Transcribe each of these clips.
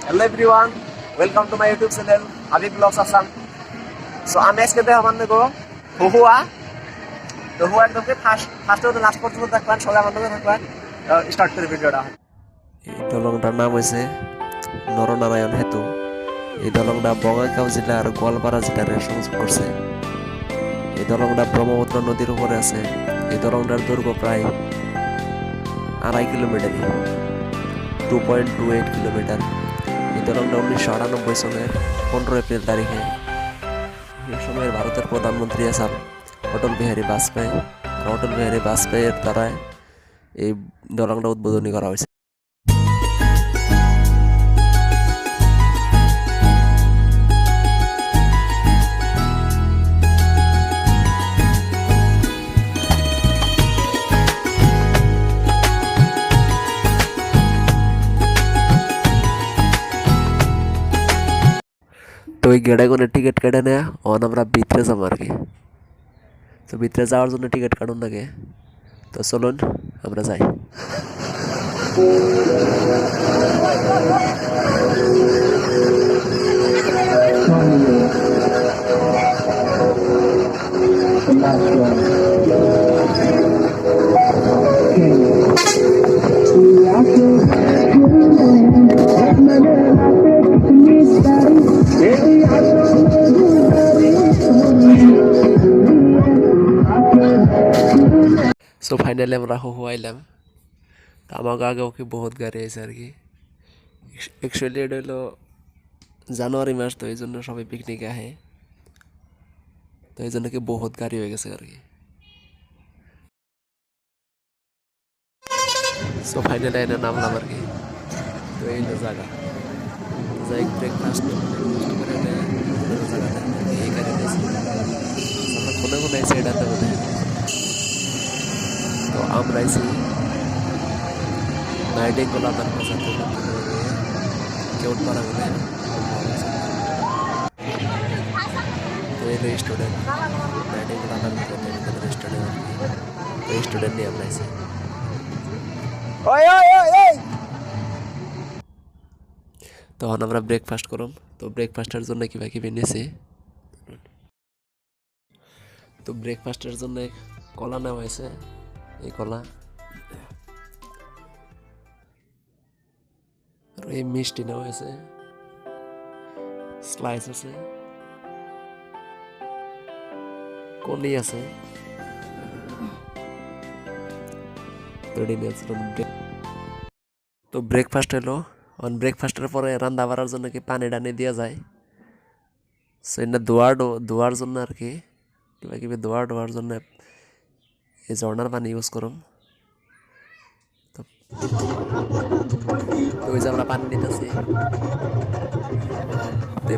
Hello everyone, welcome to my YouTube channel Habib Vlogs Assam. So আমি আজকে দেখাবো আপনাকে হুহুয়া তো হুয়ার তোকে ফার্স্ট থেকে লাস্ট পর্যন্ত দেখবেন সবাই আমার লগে থাকবেন স্টার্ট করে ভিডিওটা। এই দলংটার নাম হয়েছে নরনারায়ণ সেতু। এই দলংটা বঙাইগাঁও জেলার গোয়ালপাড়া জেলার সংযোগ করছে। এই দলংটা ব্রহ্মপুত্র নদীর উপরে আছে। এই দলংটার দৈর্ঘ্য প্রায় 2.5 কিলোমিটারই, 2.28 কিলোমিটার। এই দলংটা 1998 সনের 15 এপ্রিল তারিখে এই সময়ের ভারতের প্রধানমন্ত্রী আছেন অটল বিহারী বাজপেয়ী। অটল বিহারী বাজপেয়ীর দ্বারা এই দলংটা উদ্বোধনী করা হয়েছে। তো ওই গেড়ে কোনো টিকিট কেটে নেয় অন আমরা ভিতরে যাবো আর কি। তো ভিতরে যাওয়ার জন্য টিকিট কাটুন লাগে। তো চলুন আমরা যাই। সো ফাইনালি আমরা হুয়াইলাম। তো আমাকে আগেও কি বহুত গাড়ি আছে আর কি। অ্যাকচুয়ালি এটা হলো জানুয়ারি মাস, তো এই জন্য সবাই পিকনিকে আহে, তো এই জন্য কি বহুত গাড়ি হয়ে গেছে আর কি। সো ফাইনালি এনে নামলাম আর কি। তো এই হলো জায়গা, যাই ব্রেকফাস্ট করে জায়গাটা এই গাড়ি নিয়েছি আমরা কোনে কোনে আছি এটাতে বোধ। তো আমরা আছি নাইটিং গোলা তার পঁচাত্তর কেউট পাড়া বলে। তো এই স্টুডেন্ট নাইটিং গোলা তার স্টুডেন্ট আর কি। তো এই স্টুডেন্ট নিয়ে আমরা আছি। তখন আমরা ব্রেকফাস্ট করম। তো ব্রেকফাস্টের জন্য কিবা কিবি নিয়েছি। তো ব্রেকফাস্টের জন্য কলা নেওয়া হয়েছে, এই কলা আর এই মিষ্টি নেওয়া হয়েছে, স্লাইস আছে, কলি আছে। তো ব্রেকফাস্ট এলো। ব্রেকফাস্টের পরে রান্না বাড়ার জন্য কি পানি টানি দেওয়া যায়। সো এটা ধোয়ার জন্য আর কি কিবা কিবি ধোয়ার জন্য এই ঝর্নার পানি ইউজ করুম। তো ওই যে আমরা পানি নিতেছি,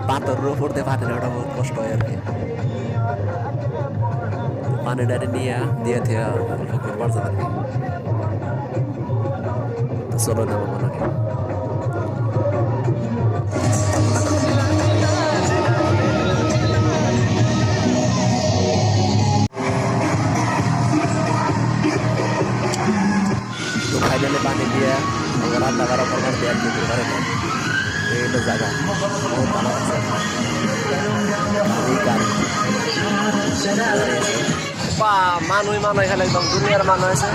পাথরের উপর দিয়ে পানি নেওয়াটা বহুত কষ্ট হয় আর কি। পানি টানি নিয়ে দিয়ে থেকে অল্প করবার যাবে আর কি। তো চলো নেবো মনে হয়। তো ফাইনালি পানি দিয়ে রান্না করা করবার দিয়ে আর কি করে নেন। এই হলো জায়গা, বহুত ভালো আছে। মানুষ এখানে একদম দুনিয়ার মানুষ আছে,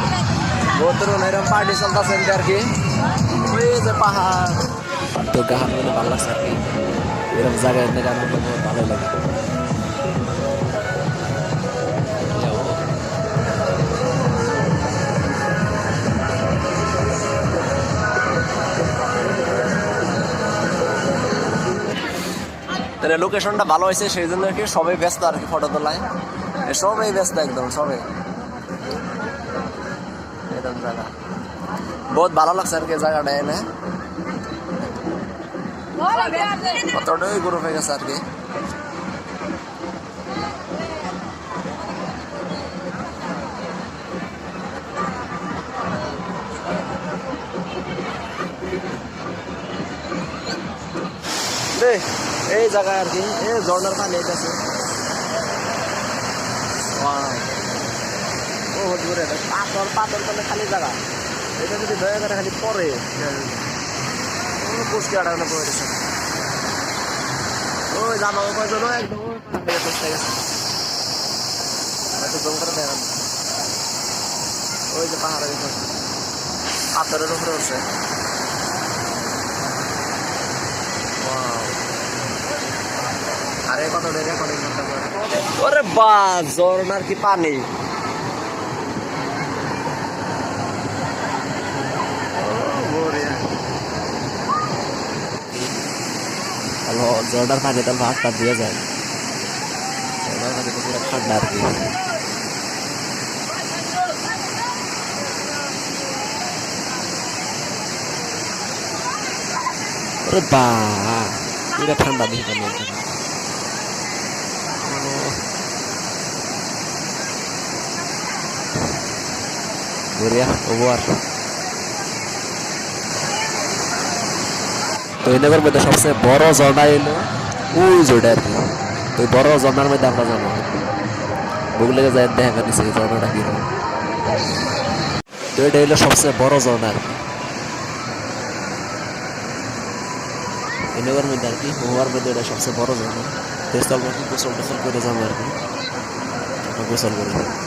বহুত ধরুন এরকম পার্টি চলতেছে আর কি। ওই যে পাহাড়, তো গাহার মানে ভালো লাগছে আর কি। এরকম জায়গায় গান করতে বহুত ভালো লাগে। তাহলে লোকেশনটা ভালো হয়েছে, সেই জন্য আর কি সবাই ব্যস্ত আর কি ফটো তোলায়। সবাই ব্যস্ত একদম সবাই। এরকম জায়গা বহুত ভালো লাগছে আর কি জায়গাটা এনে। কতটাই গ্রুপ হয়ে গেছে আর কি। এই জায়গায় আর কি এই ঝর্নার পানি আছে বহুত দূরে পাথর পাথর করলে খালি জায়গা। এটা যদি দয়া করে খালি পরে পুষ্টি আটা হলো করে দিচ্ছে ওই জামা কাপড় জন্য একদম বসে গেছে হয়তো জম করে দেখান ওই যে পাহাড়ের উপর পাথরের উপরে উঠছে আরে কত দেরি রেকর্ডিং করতে পারে ওরে বা ঝর্ণার কি পানি হ্যালো ঝর্ণার পানি তার ভাতটা দিয়ে যায় ঝর্ণার পানি তো পুরো ঠান্ডা আর কি ওরে বা পুরো ঠান্ডা দিয়ে পানি বঢ়িয়া ওভার তো এই নগর মধ্যে সবচেয়ে বড় ঝর্ণা এলো ওই জোটা আর কি তো ওই বড় ঝর্ণার মধ্যে আমরা যাবো বুগলে যাই দেখা নিচ্ছে এই ঝর্ণাটা কিরকম তো এটা হলো সবচেয়ে বড় ঝর্ণা আর কি এই নগর মধ্যে আর কি ওভার মধ্যে এটা সবচেয়ে বড় ঝর্ণা তেজ তল গোসল টোসল করে যাবো আর কি গোসল করে